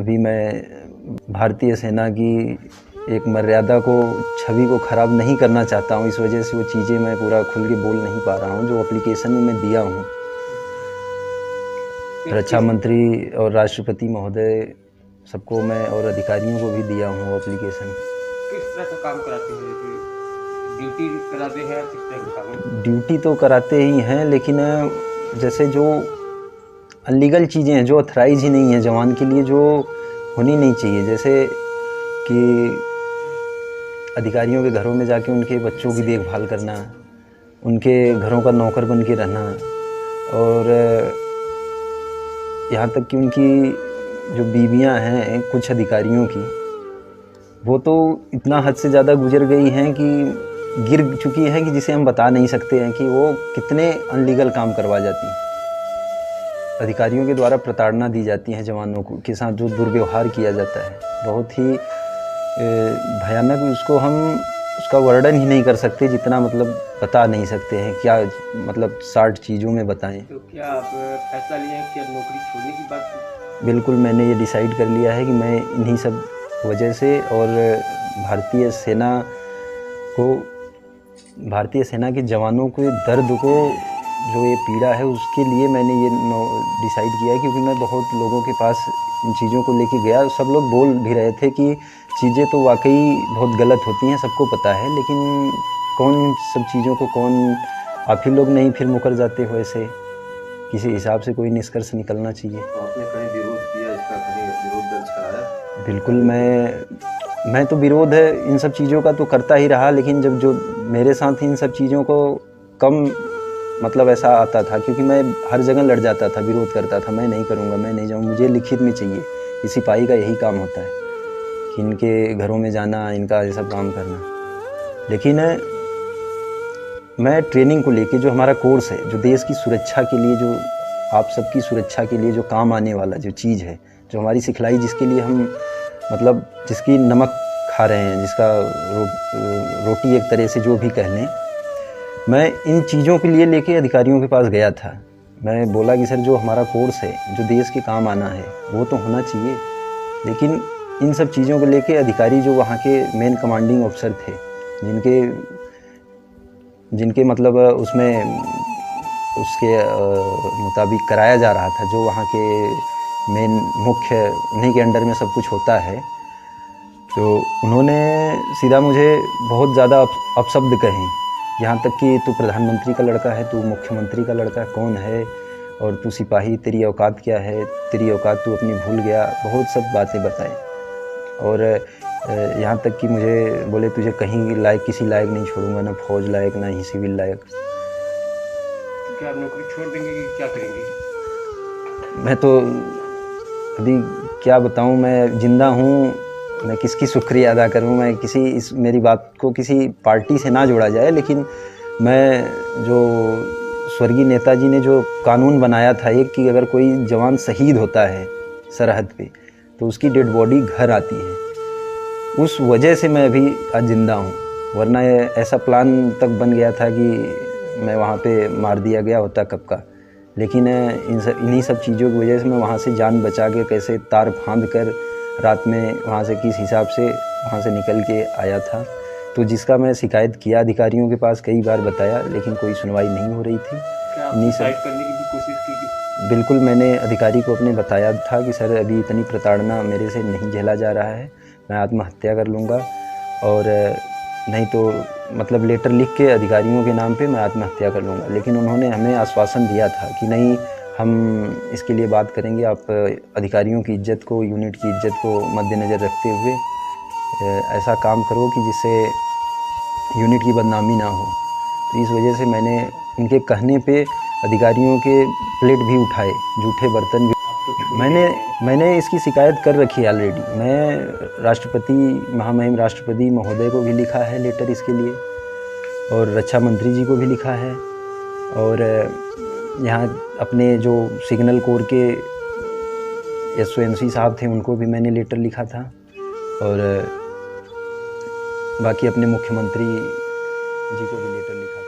कभी मैं भारतीय सेना की एक मर्यादा को, छवि को ख़राब नहीं करना चाहता हूँ। इस वजह से वो चीज़ें मैं पूरा खुल के बोल नहीं पा रहा हूँ जो एप्लीकेशन में मैं दिया हूँ। रक्षा मंत्री और राष्ट्रपति महोदय सबको मैं और अधिकारियों को भी दिया हूँ एप्लीकेशन। किस तरह का काम कराते हैं? ड्यूटी कराते हैं या किस तरह का काम? ड्यूटी तो कराते ही हैं, लेकिन जैसे जो अनलीगल चीज़ें हैं जो ऑथराइज ही नहीं है जवान के लिए, जो होनी नहीं चाहिए, जैसे कि अधिकारियों के घरों में जाके उनके बच्चों की देखभाल करना, उनके घरों का नौकर बन के रहना, और यहाँ तक कि उनकी जो बीवियाँ हैं कुछ अधिकारियों की, वो तो इतना हद से ज़्यादा गुजर गई हैं कि गिर चुकी हैं कि जिसे हम बता नहीं सकते हैं कि वो कितने अनलीगल काम करवा जाती हैं। अधिकारियों के द्वारा प्रताड़ना दी जाती है जवानों को के साथ, जो दुर्व्यवहार किया जाता है बहुत ही भयानक। उसको हम उसका वर्णन ही नहीं कर सकते, जितना मतलब बता नहीं सकते हैं क्या, मतलब 60 चीज़ों में बताएं। तो क्या आप फैसला लिए हैं कि अब नौकरी छोड़ने की बात? बिल्कुल, मैंने ये डिसाइड कर लिया है कि मैं इन्हीं सब वजह से और भारतीय सेना के जवानों के दर्द को, जो ये पीड़ा है, उसके लिए मैंने ये डिसाइड किया है। क्योंकि मैं बहुत लोगों के पास इन चीज़ों को लेके गया, सब लोग बोल भी रहे थे कि चीज़ें तो वाकई बहुत गलत होती हैं, सबको पता है, लेकिन कौन इन सब चीज़ों को, कौन आप ही लोग नहीं फिर मुकर जाते हो ऐसे? किसी हिसाब से कोई निष्कर्ष निकलना चाहिए। तो आपने कहीं विरोध किया, इसका कहीं विरोध दर्ज कराया? बिल्कुल, मैं तो विरोध है इन सब चीज़ों का तो करता ही रहा, लेकिन जब जो मेरे साथ इन सब चीज़ों को कम मतलब ऐसा आता था, क्योंकि मैं हर जगह लड़ जाता था, विरोध करता था, मैं नहीं करूँगा, मैं नहीं जाऊँ, मुझे लिखित में चाहिए। कि सिपाही का यही काम होता है कि इनके घरों में जाना, इनका ये सब काम करना। लेकिन मैं ट्रेनिंग को लेके, जो हमारा कोर्स है, जो देश की सुरक्षा के लिए, जो आप सबकी सुरक्षा के लिए जो काम आने वाला जो चीज़ है, जो हमारी सिखलाई, जिसके लिए हम मतलब जिसकी नमक खा रहे हैं, जिसका रोटी एक तरह से जो भी कह लें, मैं इन चीज़ों के लिए लेके अधिकारियों के पास गया था। मैं बोला कि सर, जो हमारा कोर्स है, जो देश के काम आना है, वो तो होना चाहिए, लेकिन इन सब चीज़ों को लेके अधिकारी, जो वहाँ के मेन कमांडिंग ऑफिसर थे, जिनके मतलब उसमें उसके मुताबिक कराया जा रहा था, जो वहाँ के मेन मुख्य, उन्हीं के अंडर में सब कुछ होता है, तो उन्होंने सीधा मुझे बहुत ज़्यादा अपशब्द कहे। यहाँ तक कि तू प्रधानमंत्री का लड़का है, तू मुख्यमंत्री का लड़का कौन है, और तू सिपाही, तेरी औकात क्या है, तेरी औकात तू अपनी भूल गया, बहुत सब बातें बताएं। और यहाँ तक कि मुझे बोले, तुझे कहीं लायक, किसी लायक नहीं छोड़ूंगा, ना फौज लायक, ना ही सिविल लायक। क्या आप नौकरी छोड़ देंगे कि क्या करेंगे? मैं तो अभी क्या बताऊं, मैं ज़िंदा हूँ, मैं किसकी शुक्रिया अदा करूं। मैं इस मेरी बात को किसी पार्टी से ना जोड़ा जाए, लेकिन मैं, जो स्वर्गीय नेताजी ने जो कानून बनाया था एक, कि अगर कोई जवान शहीद होता है सरहद पे, तो उसकी डेड बॉडी घर आती है, उस वजह से मैं अभी आज ज़िंदा हूँ। वरना ऐसा प्लान तक बन गया था कि मैं वहाँ पे मार दिया गया होता कब का। लेकिन इन्हीं सब चीज़ों की वजह से मैं वहाँ से जान बचा के, कैसे तार फांद कर रात में वहाँ से किस हिसाब से वहाँ से निकल के आया था। तो जिसका मैं शिकायत किया अधिकारियों के पास, कई बार बताया, लेकिन कोई सुनवाई नहीं हो रही थी। क्या आप सुसाइड करने की भी कोशिश की? बिल्कुल, मैंने अधिकारी को अपने बताया था कि सर, अभी इतनी प्रताड़ना मेरे से नहीं झेला जा रहा है, मैं आत्महत्या कर लूँगा, और नहीं तो मतलब लेटर लिख के अधिकारियों के नाम पे मैं आत्महत्या कर लूँगा। लेकिन उन्होंने हमें आश्वासन दिया था कि नहीं, हम इसके लिए बात करेंगे, आप अधिकारियों की इज्जत को, यूनिट की इज्जत को मद्देनज़र रखते हुए ऐसा काम करो कि जिससे यूनिट की बदनामी ना हो। तो इस वजह से मैंने उनके कहने पे अधिकारियों के प्लेट भी उठाए, जूठे बर्तन भी। मैंने इसकी शिकायत कर रखी है ऑलरेडी। मैं राष्ट्रपति, महामहिम राष्ट्रपति महोदय को भी लिखा है लेटर इसके लिए, और रक्षा मंत्री जी को भी लिखा है, और यहाँ अपने जो सिग्नल कोर के SONC साहब थे, उनको भी मैंने लेटर लिखा था, और बाकी अपने मुख्यमंत्री जी को भी लेटर लिखा।